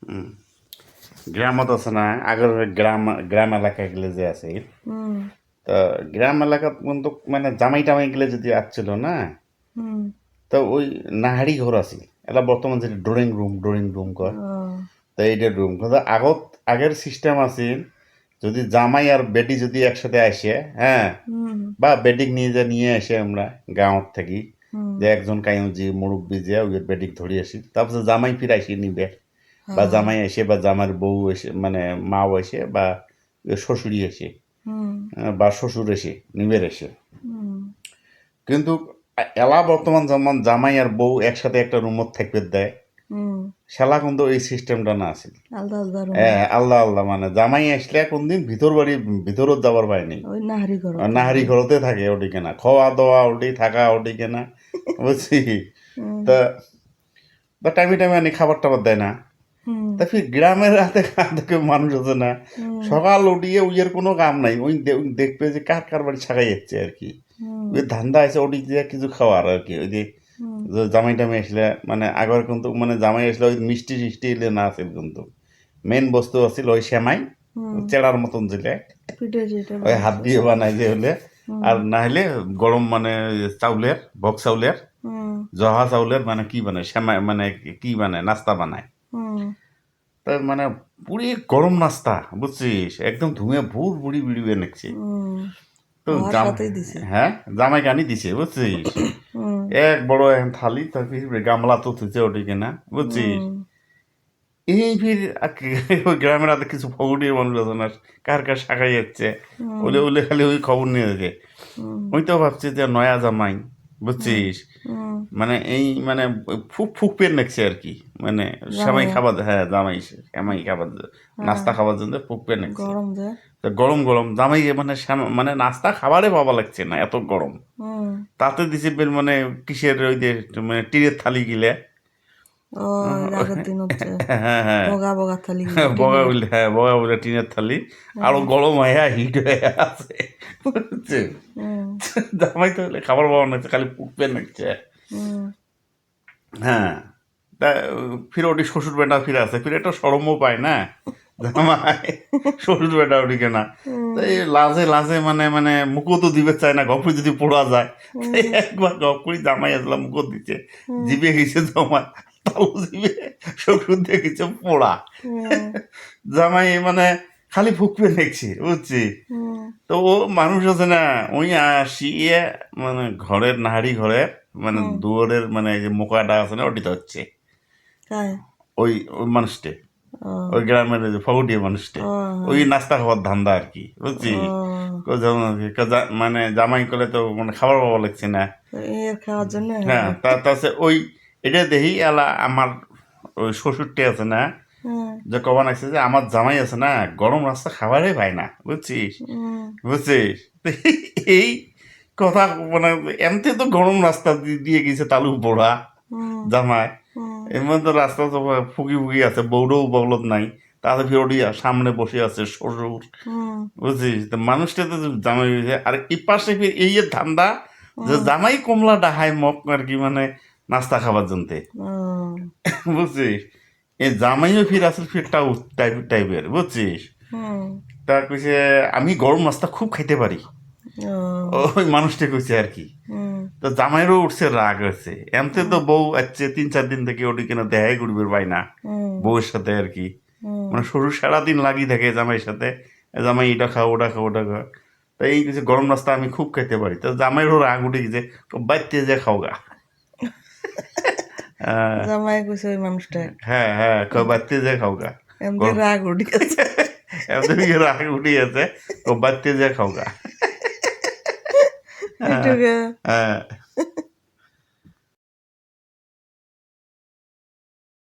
হুম। গ্রামত আছে না আগের গ্রাম এলাকা গেলে যে আছে হুম তো গ্রাম এলাকাত কিন্তু মানে জামাই টামাই গেলে যদি আসছিল না হুম তো ওই নাহারি ঘর আছিল এটা বর্তমান যেটা ড্রয়িং রুম কয় ও তো এইটা রুম কিন্তু আগের সিস্টেম আছিল যদি জামাই আর বেটি যদি একসাথে আসে হ্যাঁ হুম বা বেডিক নিয়ে আসে আমরা গাঁৱত থাকি হুম যে একজন কাইজি মুরব্বী যে ওই বেডিক ধরে আসি তারপর জামাই ফিরে আসি নিবে বা হ্যাঁ জামাই এসে বা জামার বউ এসে মানে মাও এসে বা শ্বশুরই এসে হুম বা শ্বশুর এসে নিবের এসে হুম কিন্তু এলা বর্তমান যেমন জামাই আর বউ একসাথে একটা রুমত থাকবে দেয় হুম সেলা কিন্তু এই সিস্টেমটা না আছে আলাদা আলাদা রুমে আল্লাহ আল্লাহ মানে জামাই আসলে কোনদিন ভিতর বাড়ি ভিতরত যাবার পায়নি ওই নাহারি ঘরত নাহারি থাকবে। ঘরতে থাকে ওটি কেনা খাওয়া দাওয়া ওটি থাকা ওটি কেনা বুঝছি হুম তা টাইমে টাইমে আনি খাবার টাবার দেয় না হুম তা ফির গ্রামের রাতে থেকে মানুষ আছে না হুম সকাল উঠিয়ে উইয়ের কোনো কাম নাই ওই দেখবে যে কার বাড়ি ছাগাই যাচ্ছে আর কি হুম ওই ধান্দা আছে ওটি দিয়ে কিছু খাওয়ার আর কি ওই যে হুম যে জামাই টামাই আসলে মানে আগর কিন্তু মানে জামাই আসলে ওই মিষ্টি টিষ্টি এলে না আছিল কিন্তু মেন বস্তু আছিল ওই সেমাই হুম চেড়ার মতন যেটা পিঠে চিঠে ওই হাত বানাইতো। দিয়ে বানাই যে হলে হুম আর না হলে গরম মানে চাউলের ভোগ চাউলের হুম জহা চাউলের মানে কি বানায় সেমাই মানে কি বানায় নাস্তা বানায় হুম তার মানে পুরি গরম নাস্তা বুঝছিস একদম ধুমে ভুর বুড়ি বিড়ি বানাচ্ছে হুম তো হওয়ার সাথেই দিছে। হ্যাঁ জামাই গানি দিছে বুঝছিস হুম এক বড় এখন থালি তারপর গামলা তো থুইছে ওটি কিনা বুঝছিস হুম এই ফির ওই গ্রামের হাতে কিছু ফগুটির মানুষ আছে না কার কার শাখাই যাচ্ছে হুম ওলে ওলে খালি ওই খবর নিয়ে দেখে হুম ওই তো ভাবছে যে নয়া জামাই হুম বুঝছিস হুম মানে এই মানে ফুক ফুক পেয়ে নেছে আর কি মানে সেমাই জামাইয়া খাবার হ্যাঁ জামাই সেমাই খাবার হ্যাঁ নাস্তা খাবার জন্য ফুক পেয়ে নেছে গরম যে। তো গরম গরম জামাই মানে মানে নাস্তা খাবারে পাবা লাগছে না এত গরম হুম তাতে দিছে বের মানে কিসের ওই যে মানে টিনের থালি গিলে ও আগের দিন হচ্ছে হ্যাঁ হ্যাঁ বগা বগা থালি গিলা বগা টিনের। বলে হ্যাঁ বগা বলে টিনের থালি আরো হ্যাঁ গরম হয়ে হিট হয়ে আছে বুঝছে হুম জামাই তো হলে খাবার পাওয়া নাচ্ছে খালি ফুটবে নাচ্ছে হুম হ্যাঁ তা ফিরে ওটি শ্বশুর বেটা ফিরে আসে ফিরে একটা সরমও পায় না জামাই শ্বশুর বেটা ওটি কেনা তো হুম এই লাজে লাজে মানে মানে মুখও তো দিবে চায় না গপুরি যদি পোড়া যায় তো হুম একবার গপুরি জামাই আসলাম মুখও দিচ্ছে হুম জিভে গেছে জামাই তাও জিভে শ্বশুর দেখেছে পোড়া হুম জামাই মানে খালি ফুকবে দেখছি বুঝছি হুম তো ও মানুষ আছে না ওই আসিয়ে মানে ঘরের নাহারি ঘরের মানে হুম দুয়ারের মানে এই যে মোকাটা আছে না ওটিতে হচ্ছে কায় ওই ওই মানুষটে ও ওই গ্রামের ওই যে ফগুটিয়া মানুষটে ও ওই হ্যাঁ নাস্তা খাওয়ার ধান্দা আর কি বুঝছিস ও যেমন আর কি, মানে জামাই করলে তো মানে খাবার পাওয়া লাগছে না তো এর খাওয়ার জন্য হ্যাঁ হ্যাঁ তাছে ওই এটা দেখি এলা আমার ওই শ্বশুরটি আছে না হ্যাঁ যে কবান আছে যে আমার জামাই আছে না গরম রাস্তা খাবারই পায় না বুঝছিস হুম বুঝছিস তো এই কথা মানে এমনি তো গরম রাস্তা দিয়ে গেছে তালু পোড়া হুম জামাই হুম এর মধ্যে রাস্তা তো ফুকি ফুকি আছে বউরও বলত নাই তাতে ফিরোডি সামনে বসে আছে শ্বশুর হুম বুঝছিস তো মানুষটা তো জামাই হয়েছে আর এই পাশে ফির এই যে ধান্দা যে হুম জামাই কমলা ডাহাই মক আর কি মানে নাস্তা খাবার জন্যে ও বুঝছিস এই জামাইও ফির আসলে ফির টাইপের বুঝছিস হুম তা কইছে আমি গরম নাস্তা খুব খাইতে পারি ও ওই মানুষটা কইছে আর কি হুম তো জামাইরও উঠছে রাগ হয়েছে এমতে তো হুম বউ আছে 3-4 দিন থেকে ওটি কিনা দেখাই করবে পাই না হুম বউয়ের সাথে আর কি হুম মানে শ্বশুর সারাদিন লাগি থাকে জামাইয়ের সাথে জামাই এটা খাও ওটা খাও ওটা খাও তাই এই কিছু গরম নাস্তা আমি খুব খাইতে পারি তো জামাইরও রাগ উঠে গেছে বাইতে যে খাও গা আহ, জামাই কইছে ওই মানুষটা হ্যাঁ হ্যাঁ বাইতে যে খাও গা এমনি গরম রাগ উঠে গেছে। এমনি রাগ উঠে গেছে বাইতে যে খাও গা হ্যাঁ একটু হ্যাঁ